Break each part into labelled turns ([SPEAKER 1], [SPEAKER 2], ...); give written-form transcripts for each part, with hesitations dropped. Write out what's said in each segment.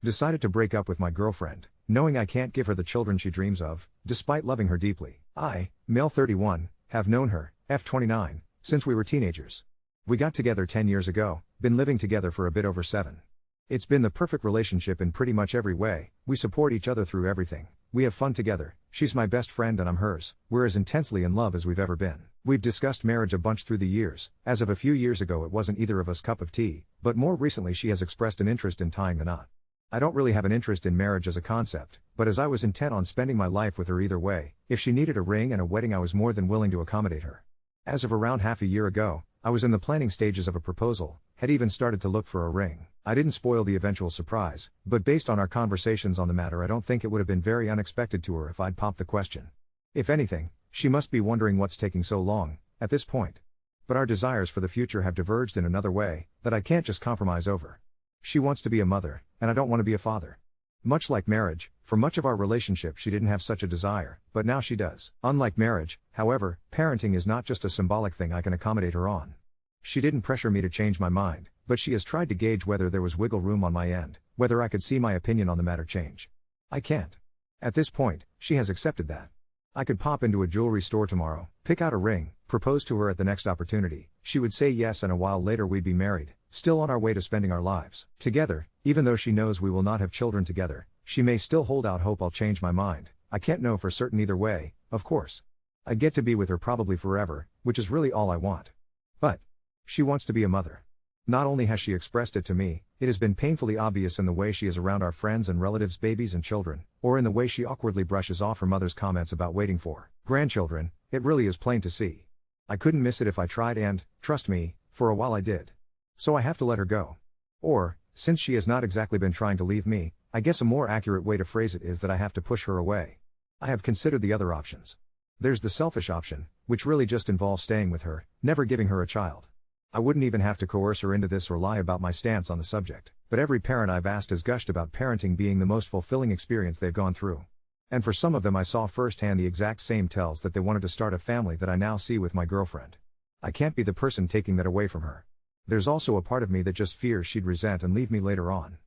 [SPEAKER 1] Decided to break up with my girlfriend, knowing I can't give her the children she dreams of, despite loving her deeply. I, male 31, have known her, f29, since we were teenagers. We got together 10 years ago, been living together for a bit over 7. It's been the perfect relationship in pretty much every way. We support each other through everything. We have fun together. She's my best friend and I'm hers. We're as intensely in love as we've ever been. We've discussed marriage a bunch through the years. As of a few years ago it wasn't either of us cup of tea, but more recently she has expressed an interest in tying the knot. I don't really have an interest in marriage as a concept, but as I was intent on spending my life with her either way, if she needed a ring and a wedding I was more than willing to accommodate her. As of around half a year ago, I was in the planning stages of a proposal, had even started to look for a ring. I didn't spoil the eventual surprise, but based on our conversations on the matter I don't think it would have been very unexpected to her if I'd popped the question. If anything, she must be wondering what's taking so long, at this point. But our desires for the future have diverged in another way, that I can't just compromise over. She wants to be a mother, and I don't want to be a father. Much like marriage, for much of our relationship she didn't have such a desire, but now she does. Unlike marriage, however, parenting is not just a symbolic thing I can accommodate her on. She didn't pressure me to change my mind, but she has tried to gauge whether there was wiggle room on my end, whether I could see my opinion on the matter change. I can't. At this point, she has accepted that. I could pop into a jewelry store tomorrow, pick out a ring, propose to her at the next opportunity, she would say yes and a while later we'd be married, still on our way to spending our lives together. Even though she knows we will not have children together, she may still hold out hope I'll change my mind. I can't know for certain either way, of course. I get to be with her probably forever, which is really all I want. But she wants to be a mother. Not only has she expressed it to me, it has been painfully obvious in the way she is around our friends and relatives' babies and children, or in the way she awkwardly brushes off her mother's comments about waiting for grandchildren. It really is plain to see. I couldn't miss it if I tried and, trust me, for a while I did. So I have to let her go. Or, since she has not exactly been trying to leave me, I guess a more accurate way to phrase it is that I have to push her away. I have considered the other options. There's the selfish option, which really just involves staying with her, never giving her a child. I wouldn't even have to coerce her into this or lie about my stance on the subject, but every parent I've asked has gushed about parenting being the most fulfilling experience they've gone through. And for some of them I saw firsthand the exact same tells that they wanted to start a family that I now see with my girlfriend. I can't be the person taking that away from her. There's also a part of me that just fears she'd resent and leave me later on.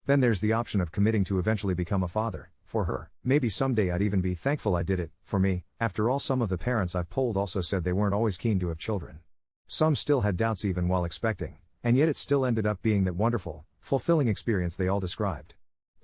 [SPEAKER 1] Then there's the option of committing to eventually become a father, for her. Maybe someday I'd even be thankful I did it, for me. After all, some of the parents I've polled also said they weren't always keen to have children. Some still had doubts even while expecting, and yet it still ended up being that wonderful, fulfilling experience they all described.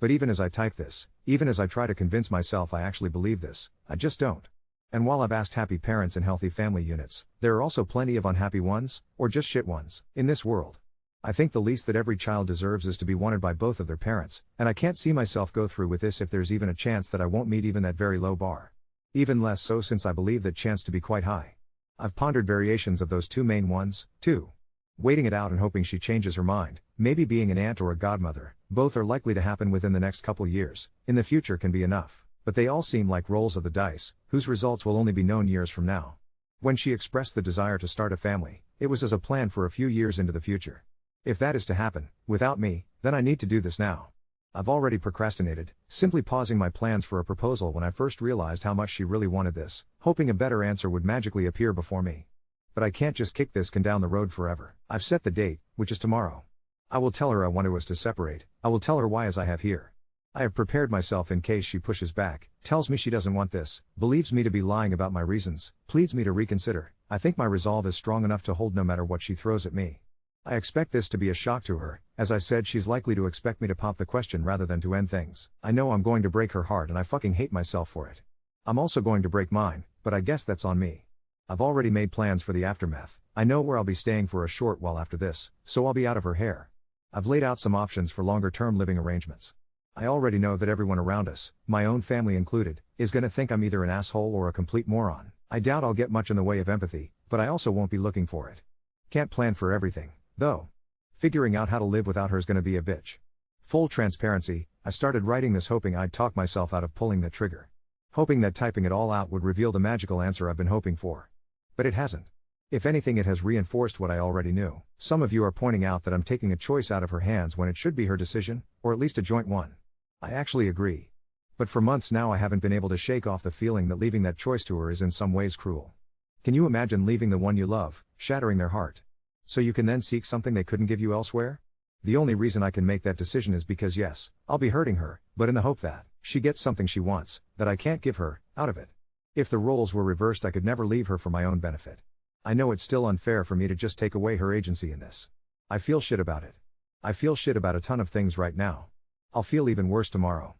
[SPEAKER 1] But even as I type this, even as I try to convince myself I actually believe this, I just don't. And while I've asked happy parents in healthy family units, there are also plenty of unhappy ones, or just shit ones, in this world. I think the least that every child deserves is to be wanted by both of their parents, and I can't see myself go through with this if there's even a chance that I won't meet even that very low bar. Even less so since I believe that chance to be quite high. I've pondered variations of those two main ones, too. Waiting it out and hoping she changes her mind, maybe being an aunt or a godmother, both are likely to happen within the next couple years, in the future can be enough. But they all seem like rolls of the dice, whose results will only be known years from now. When she expressed the desire to start a family, it was as a plan for a few years into the future. If that is to happen, without me, then I need to do this now. I've already procrastinated, simply pausing my plans for a proposal when I first realized how much she really wanted this, hoping a better answer would magically appear before me. But I can't just kick this can down the road forever. I've set the date, which is tomorrow. I will tell her I want us to separate. I will tell her why as I have here. I have prepared myself in case she pushes back, tells me she doesn't want this, believes me to be lying about my reasons, pleads me to reconsider. I think my resolve is strong enough to hold no matter what she throws at me. I expect this to be a shock to her. As I said, she's likely to expect me to pop the question rather than to end things. I know I'm going to break her heart and I fucking hate myself for it. I'm also going to break mine, but I guess that's on me. I've already made plans for the aftermath. I know where I'll be staying for a short while after this, so I'll be out of her hair. I've laid out some options for longer-term living arrangements. I already know that everyone around us, my own family included, is gonna think I'm either an asshole or a complete moron. I doubt I'll get much in the way of empathy, but I also won't be looking for it. Can't plan for everything, though. Figuring out how to live without her is gonna be a bitch. Full transparency, I started writing this hoping I'd talk myself out of pulling the trigger. Hoping that typing it all out would reveal the magical answer I've been hoping for. But it hasn't. If anything, it has reinforced what I already knew. Some of you are pointing out that I'm taking a choice out of her hands when it should be her decision, or at least a joint one. I actually agree. But for months now I haven't been able to shake off the feeling that leaving that choice to her is in some ways cruel. Can you imagine leaving the one you love, shattering their heart? So you can then seek something they couldn't give you elsewhere? The only reason I can make that decision is because yes, I'll be hurting her, but in the hope that she gets something she wants, that I can't give her, out of it. If the roles were reversed, I could never leave her for my own benefit. I know it's still unfair for me to just take away her agency in this. I feel shit about it. I feel shit about a ton of things right now. I'll feel even worse tomorrow.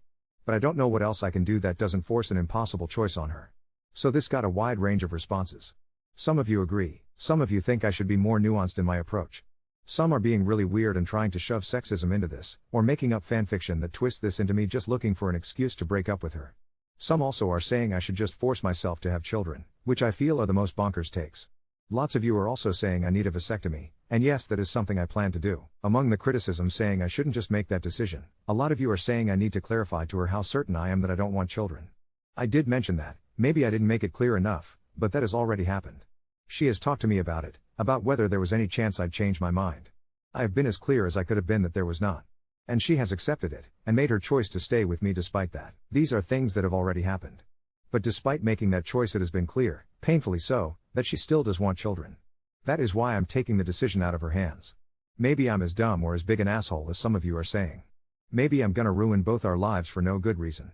[SPEAKER 1] But I don't know what else I can do that doesn't force an impossible choice on her. So this got a wide range of responses. Some of you agree, some of you think I should be more nuanced in my approach. Some are being really weird and trying to shove sexism into this, or making up fanfiction that twists this into me just looking for an excuse to break up with her. Some also are saying I should just force myself to have children, which I feel are the most bonkers takes. Lots of you are also saying I need a vasectomy, and yes, that is something I plan to do. Among the criticisms saying I shouldn't just make that decision, a lot of you are saying I need to clarify to her how certain I am that I don't want children. I did mention that, maybe I didn't make it clear enough, but that has already happened. She has talked to me about it, about whether there was any chance I'd change my mind. I have been as clear as I could have been that there was not. And she has accepted it, and made her choice to stay with me despite that. These are things that have already happened. But despite making that choice, it has been clear, painfully so, that she still does want children. That is why I'm taking the decision out of her hands. Maybe I'm as dumb or as big an asshole as some of you are saying. Maybe I'm gonna ruin both our lives for no good reason.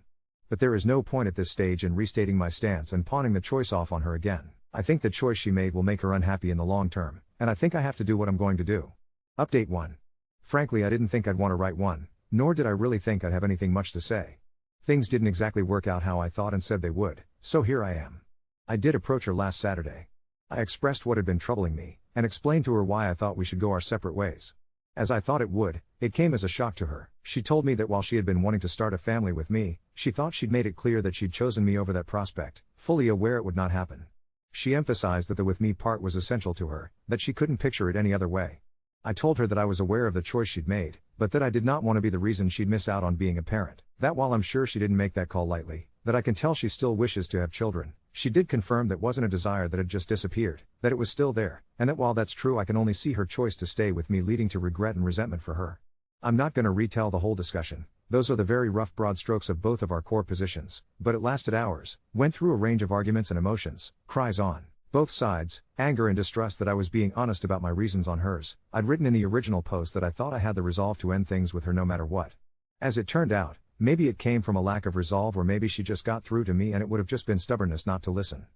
[SPEAKER 1] But there is no point at this stage in restating my stance and pawning the choice off on her again. I think the choice she made will make her unhappy in the long term, and I think I have to do what I'm going to do. Update 1. Frankly, I didn't think I'd want to write one, nor did I really think I'd have anything much to say. Things didn't exactly work out how I thought and said they would, so here I am. I did approach her last Saturday. I expressed what had been troubling me, and explained to her why I thought we should go our separate ways. As I thought it would, it came as a shock to her. She told me that while she had been wanting to start a family with me, she thought she'd made it clear that she'd chosen me over that prospect, fully aware it would not happen. She emphasized that the with me part was essential to her, that she couldn't picture it any other way. I told her that I was aware of the choice she'd made, but that I did not want to be the reason she'd miss out on being a parent. That while I'm sure she didn't make that call lightly, that I can tell she still wishes to have children, she did confirm that wasn't a desire that had just disappeared, that it was still there, and that while that's true I can only see her choice to stay with me leading to regret and resentment for her. I'm not going to retell the whole discussion, those are the very rough broad strokes of both of our core positions, but it lasted hours, went through a range of arguments and emotions, cries on both sides, anger and distrust that I was being honest about my reasons on hers. I'd written in the original post that I thought I had the resolve to end things with her no matter what. As it turned out, maybe it came from a lack of resolve or maybe she just got through to me and it would have just been stubbornness not to listen.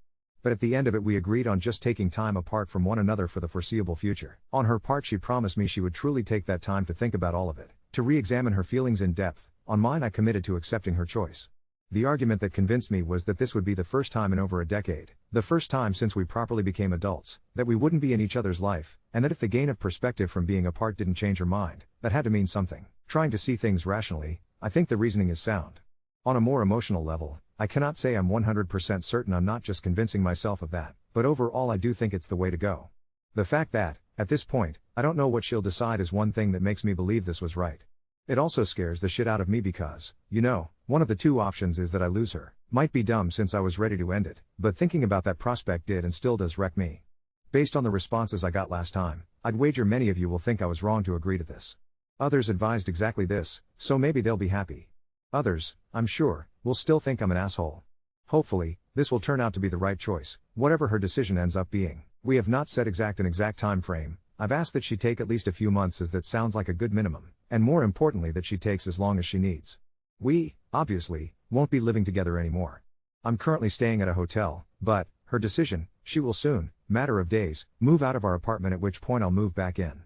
[SPEAKER 1] But at the end of it we agreed on just taking time apart from one another for the foreseeable future. On her part she promised me she would truly take that time to think about all of it, to re-examine her feelings in depth. On mine I committed to accepting her choice. The argument that convinced me was that this would be the first time in over a decade, the first time since we properly became adults, that we wouldn't be in each other's life, and that if the gain of perspective from being apart didn't change her mind, that had to mean something. Trying to see things rationally, I think the reasoning is sound. On a more emotional level, I cannot say I'm 100% certain I'm not just convincing myself of that, but overall I do think it's the way to go. The fact that, at this point, I don't know what she'll decide is one thing that makes me believe this was right. It also scares the shit out of me because, one of the two options is that I lose her. Might be dumb since I was ready to end it, but thinking about that prospect did and still does wreck me. Based on the responses I got last time, I'd wager many of you will think I was wrong to agree to this. Others advised exactly this, so maybe they'll be happy. Others, I'm sure, will still think I'm an asshole. Hopefully, this will turn out to be the right choice, whatever her decision ends up being. We have not set an exact time frame. I've asked that she take at least a few months as that sounds like a good minimum, and more importantly that she takes as long as she needs. We, obviously, won't be living together anymore. I'm currently staying at a hotel, but, her decision, she will soon, matter of days, move out of our apartment at which point I'll move back in.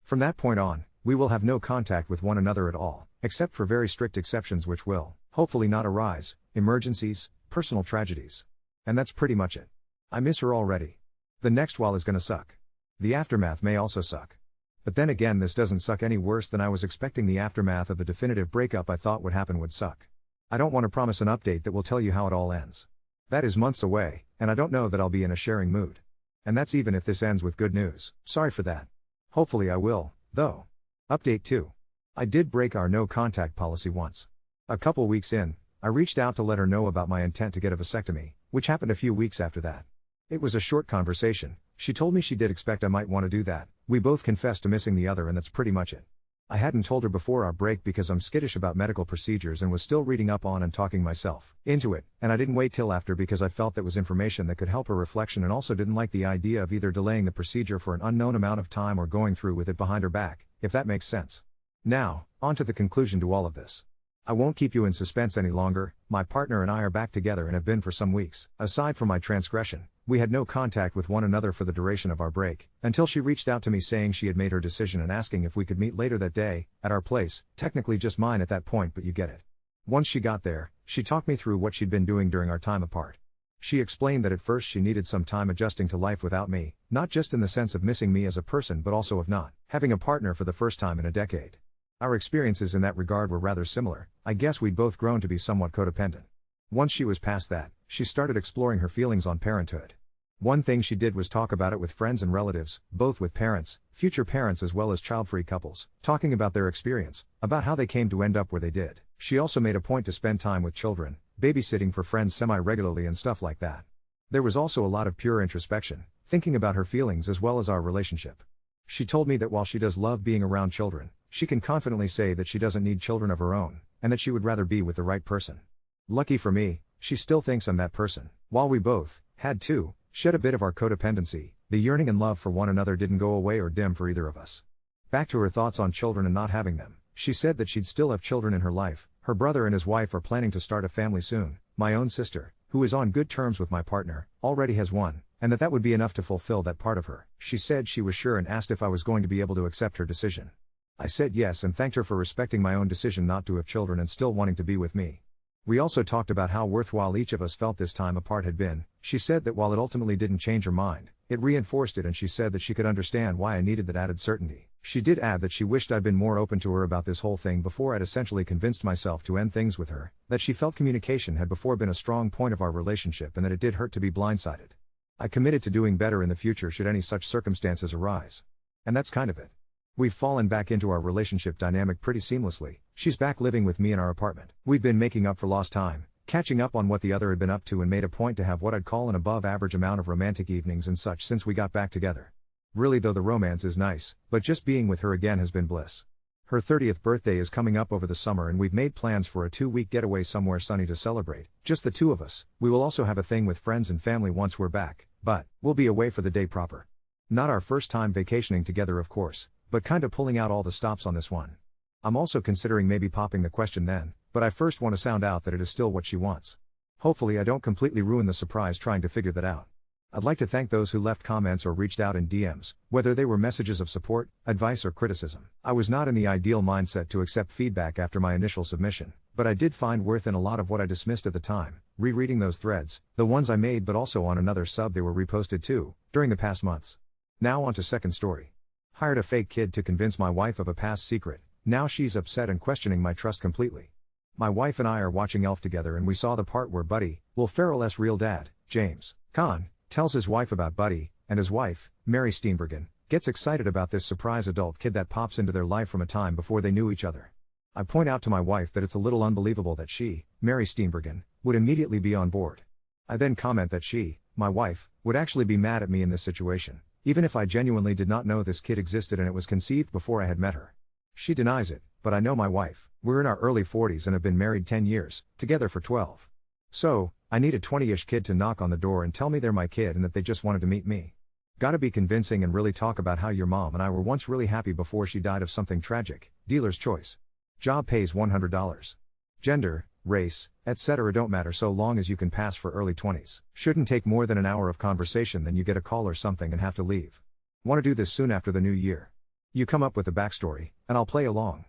[SPEAKER 1] From that point on, we will have no contact with one another at all, except for very strict exceptions which will, hopefully not arise, emergencies, personal tragedies. And that's pretty much it. I miss her already. The next while is gonna suck. The aftermath may also suck. But then again this doesn't suck any worse than I was expecting the aftermath of the definitive breakup I thought would happen would suck. I don't want to promise an update that will tell you how it all ends. That is months away, and I don't know that I'll be in a sharing mood. And that's even if this ends with good news. Sorry for that. Hopefully I will, though. Update 2. I did break our no contact policy once. A couple weeks in, I reached out to let her know about my intent to get a vasectomy, which happened a few weeks after that. It was a short conversation. She told me she did expect I might want to do that. We both confessed to missing the other and that's pretty much it. I hadn't told her before our break because I'm skittish about medical procedures and was still reading up on and talking myself into it, and I didn't wait till after because I felt that was information that could help her reflection and also didn't like the idea of either delaying the procedure for an unknown amount of time or going through with it behind her back, if that makes sense. Now, on to the conclusion to all of this. I won't keep you in suspense any longer. My partner and I are back together and have been for some weeks. Aside from my transgression, we had no contact with one another for the duration of our break, until she reached out to me saying she had made her decision and asking if we could meet later that day, at our place, technically just mine at that point, but you get it. Once she got there, she talked me through what she'd been doing during our time apart. She explained that at first she needed some time adjusting to life without me, not just in the sense of missing me as a person but also of not having a partner for the first time in a decade. Our experiences in that regard were rather similar. I guess we'd both grown to be somewhat codependent. Once she was past that, she started exploring her feelings on parenthood. One thing she did was talk about it with friends and relatives, both with parents, future parents as well as child-free couples, talking about their experience, about how they came to end up where they did. She also made a point to spend time with children, babysitting for friends semi-regularly and stuff like that. There was also a lot of pure introspection, thinking about her feelings as well as our relationship. She told me that while she does love being around children, she can confidently say that she doesn't need children of her own, and that she would rather be with the right person. Lucky for me, she still thinks I'm that person. While we both had to shed a bit of our codependency, the yearning and love for one another didn't go away or dim for either of us. Back to her thoughts on children and not having them, she said that she'd still have children in her life. Her brother and his wife are planning to start a family soon. My own sister, who is on good terms with my partner, already has one, and that would be enough to fulfill that part of her. She said she was sure and asked if I was going to be able to accept her decision. I said yes and thanked her for respecting my own decision not to have children and still wanting to be with me. We also talked about how worthwhile each of us felt this time apart had been. She said that while it ultimately didn't change her mind, it reinforced it, and she said that she could understand why I needed that added certainty. She did add that she wished I'd been more open to her about this whole thing before I'd essentially convinced myself to end things with her, that she felt communication had before been a strong point of our relationship and that it did hurt to be blindsided. I committed to doing better in the future should any such circumstances arise. And that's kind of it. We've fallen back into our relationship dynamic pretty seamlessly. She's back living with me in our apartment. We've been making up for lost time, catching up on what the other had been up to, and made a point to have what I'd call an above average amount of romantic evenings and such since we got back together. Really though, the romance is nice, but just being with her again has been bliss. Her 30th birthday is coming up over the summer and we've made plans for a 2-week getaway somewhere sunny to celebrate, just the two of us. We will also have a thing with friends and family once we're back, but we'll be away for the day proper. Not our first time vacationing together of course, but kinda pulling out all the stops on this one. I'm also considering maybe popping the question then, but I first want to sound out that it is still what she wants. Hopefully I don't completely ruin the surprise trying to figure that out. I'd like to thank those who left comments or reached out in DMs, whether they were messages of support, advice or criticism. I was not in the ideal mindset to accept feedback after my initial submission, but I did find worth in a lot of what I dismissed at the time. Rereading those threads, the ones I made but also on another sub they were reposted too, during the past months. Now on to second story. Hired a fake kid to convince my wife of a past secret. Now she's upset and questioning my trust completely. My wife and I are watching Elf together and we saw the part where Buddy, Will Ferrell's real dad, James Caan, tells his wife about Buddy, and his wife, Mary Steenburgen, gets excited about this surprise adult kid that pops into their life from a time before they knew each other. I point out to my wife that it's a little unbelievable that she, Mary Steenburgen, would immediately be on board. I then comment that she, my wife, would actually be mad at me in this situation, even if I genuinely did not know this kid existed and it was conceived before I had met her. She denies it, but I know my wife. We're in our early 40s and have been married 10 years, together for 12. So, I need a 20-ish kid to knock on the door and tell me they're my kid and that they just wanted to meet me. Gotta be convincing and really talk about how your mom and I were once really happy before she died of something tragic. Dealer's choice. Job pays $100. Gender, race, etc. don't matter so long as you can pass for early 20s. Shouldn't take more than an hour of conversation, then you get a call or something and have to leave. Want to do this soon after the new year. You come up with a backstory, and I'll play along.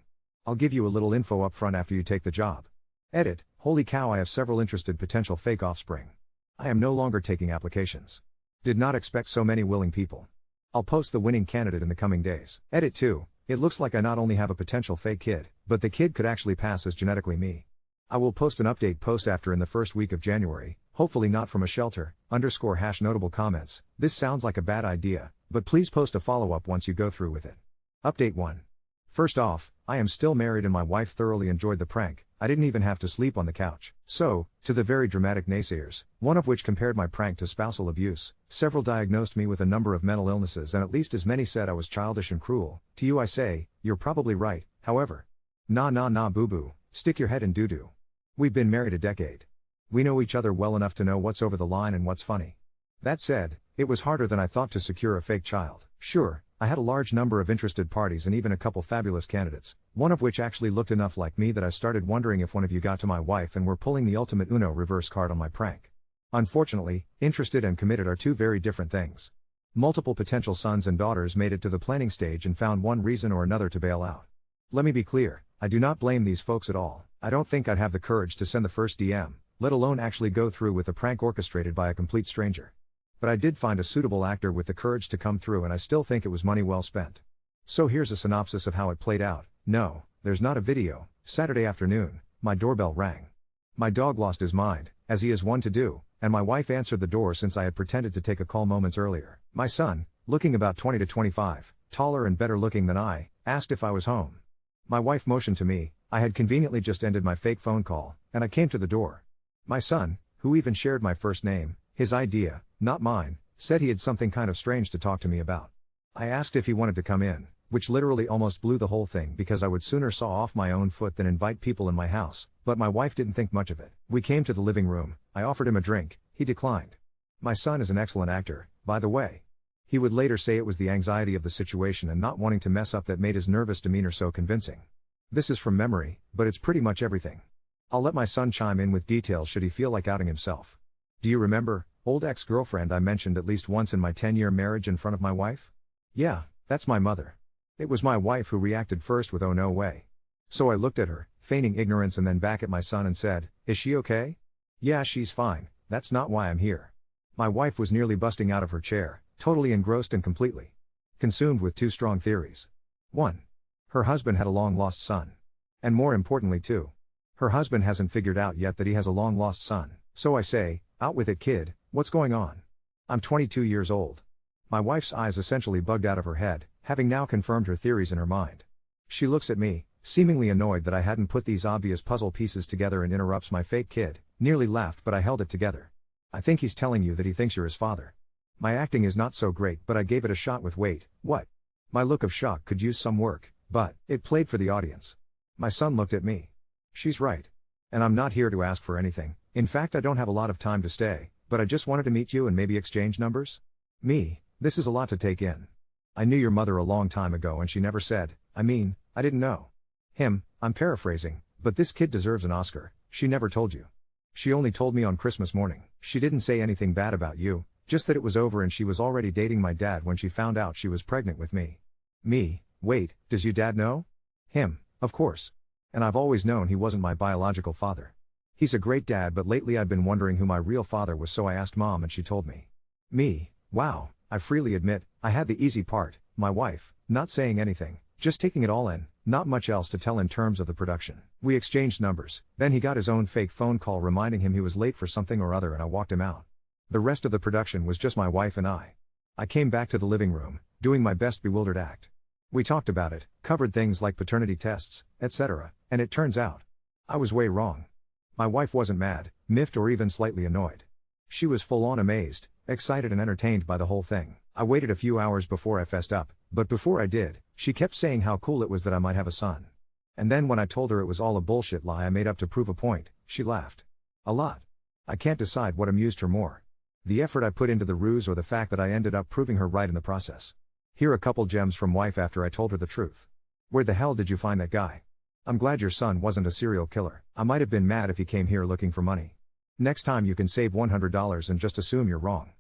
[SPEAKER 1] I'll give you a little info up front after you take the job. Edit. Holy cow, I have several interested potential fake offspring. I am no longer taking applications. Did not expect so many willing people. I'll post the winning candidate in the coming days. Edit 2. It looks like I not only have a potential fake kid, but the kid could actually pass as genetically me. I will post an update post after in the first week of January, hopefully not from a shelter, _ notable comments. This sounds like a bad idea, but please post a follow-up once you go through with it. Update 1. First off, I am still married and my wife thoroughly enjoyed the prank. I didn't even have to sleep on the couch. So, to the very dramatic naysayers, one of which compared my prank to spousal abuse, several diagnosed me with a number of mental illnesses and at least as many said I was childish and cruel. To you I say, you're probably right, however. Nah boo-boo, stick your head in doo-doo. We've been married a decade. We know each other well enough to know what's over the line and what's funny. That said, it was harder than I thought to secure a fake child. Sure, I had a large number of interested parties and even a couple fabulous candidates, one of which actually looked enough like me that I started wondering if one of you got to my wife and were pulling the ultimate Uno reverse card on my prank. Unfortunately, interested and committed are two very different things. Multiple potential sons and daughters made it to the planning stage and found one reason or another to bail out. Let me be clear, I do not blame these folks at all. I don't think I'd have the courage to send the first DM, let alone actually go through with a prank orchestrated by a complete stranger. But I did find a suitable actor with the courage to come through, and I still think it was money well spent. So here's a synopsis of how it played out. No, there's not a video. Saturday afternoon, my doorbell rang. My dog lost his mind, as he is wont to do, and my wife answered the door since I had pretended to take a call moments earlier. My son, looking about 20 to 25, taller and better looking than I, asked if I was home. My wife motioned to me. I had conveniently just ended my fake phone call, and I came to the door. My son, who even shared my first name, his idea, not mine, said he had something kind of strange to talk to me about. I asked if he wanted to come in, which literally almost blew the whole thing because I would sooner saw off my own foot than invite people in my house, but my wife didn't think much of it. We came to the living room, I offered him a drink, he declined. My son is an excellent actor, by the way. He would later say it was the anxiety of the situation and not wanting to mess up that made his nervous demeanor so convincing. This is from memory, but it's pretty much everything. I'll let my son chime in with details should he feel like outing himself. Do you remember, old ex-girlfriend I mentioned at least once in my 10-year marriage in front of my wife? Yeah, that's my mother. It was my wife who reacted first with "oh no way." So I looked at her, feigning ignorance, and then back at my son and said, "Is she okay?" "Yeah, she's fine, that's not why I'm here." My wife was nearly busting out of her chair, totally engrossed and completely consumed with two strong theories. 1. Her husband had a long-lost son. And more importantly too, her husband hasn't figured out yet that he has a long-lost son. So I say, out with it, kid, what's going on? I'm 22 years old. My wife's eyes essentially bugged out of her head, having now confirmed her theories in her mind. She looks at me, seemingly annoyed that I hadn't put these obvious puzzle pieces together, and interrupts my fake kid. Nearly laughed, but I held it together. "I think he's telling you that he thinks you're his father." My acting is not so great, but I gave it a shot with "wait, what?" My look of shock could use some work, but it played for the audience. My son looked at me. "She's right. And I'm not here to ask for anything. In fact, I don't have a lot of time to stay, but I just wanted to meet you and maybe exchange numbers." Me, this is a lot to take in. "I knew your mother a long time ago and she never said, I didn't know." Him, I'm paraphrasing, "but this kid deserves an Oscar, she never told you." "She only told me on Christmas morning. She didn't say anything bad about you, just that it was over and she was already dating my dad when she found out she was pregnant with me." Me, "Wait, does your dad know?" Him, "Of course. And I've always known he wasn't my biological father. He's a great dad, but lately I've been wondering who my real father was, so I asked Mom and she told me." Me, "Wow, I freely admit, I had the easy part." My wife, not saying anything, just taking it all in, not much else to tell in terms of the production. We exchanged numbers, then he got his own fake phone call reminding him he was late for something or other, and I walked him out. The rest of the production was just my wife and I. I came back to the living room, doing my best bewildered act. We talked about it, covered things like paternity tests, etc., and it turns out I was way wrong. My wife wasn't mad, miffed, or even slightly annoyed. She was full-on amazed, excited and entertained by the whole thing. I waited a few hours before I fessed up, but before I did, she kept saying how cool it was that I might have a son. And then when I told her it was all a bullshit lie I made up to prove a point, she laughed. A lot. I can't decide what amused her more: the effort I put into the ruse or the fact that I ended up proving her right in the process. Here a couple gems from wife after I told her the truth. "Where the hell did you find that guy? I'm glad your son wasn't a serial killer. I might have been mad if he came here looking for money. Next time you can save $100 and just assume you're wrong."